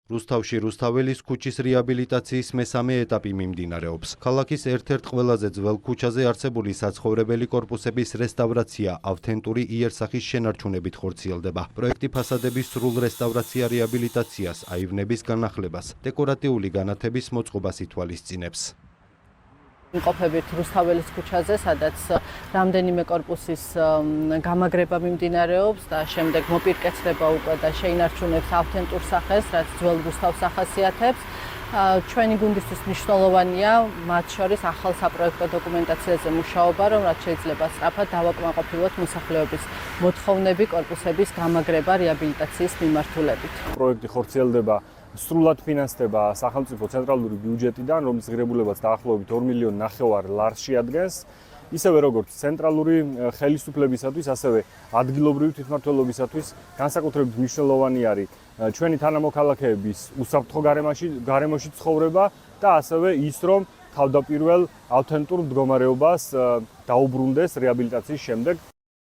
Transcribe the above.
რუსთავში რუსთაველის ქუჩის რეაბილიტაციის მესამე ეტაპი მიმდინარეობს. ქალაქის ერთ-ერთ ყველაზე ძველ ქუჩაზე არსებული საცხოვრებელი კორპუსების რესტავრაცია ავთენტური იერსახის შენარჩუნებით ხორციელდება. პროექტი ფასადების სრულ რესტავრაცია რეაბილიტაციას, აივნების განახლებას, დეკორატიული განათების მოწყობას ითვალისწინებს. იმყოფებით რუსთაველის ქუჩაზე, სადაც რამდენიმე კორპუსის გამაგრება მიმდინარეობს და შემდეგ მოპირკეთდება უკვე და შეინარჩუნებს ავთენტურ სახეს, რაც ძველ რუსთავს ახასიათებს. ჩვენი გუნდისთვის მნიშვნელოვანია მათ შორის ახალ საპროექტო დოკუმენტაციაზე მუშაობა, რომ რაც შეიძლება სწრაფად დავაკმაყოფილოთ მოსახლეობის მოთხოვნები კორპუსების გამაგრება რეაბილიტაციის მიმართულებით. პროექტი ხორციელდება სრულად ფინანსდება სახელმწიფო ცენტრალური ბიუჯეტიდან, რომლის ღირებულებაც დაახლოებით 2,5 მილიონი ლარს შეადგენს. ისევე როგორც ცენტრალური ხელისუფლებისათვის, ასევე ადგილობრივი თვითმმართველობისათვის განსაკუთრებით მნიშვნელოვანი არის ჩვენი თანამოქალაქეების უსაფრთხო გარემოში ცხოვრება და ასევე ის, რომ თავდაპირველ ავთენტურ მდგომარეობას დაუბრუნდეს რეაბილიტაციის შემდეგ.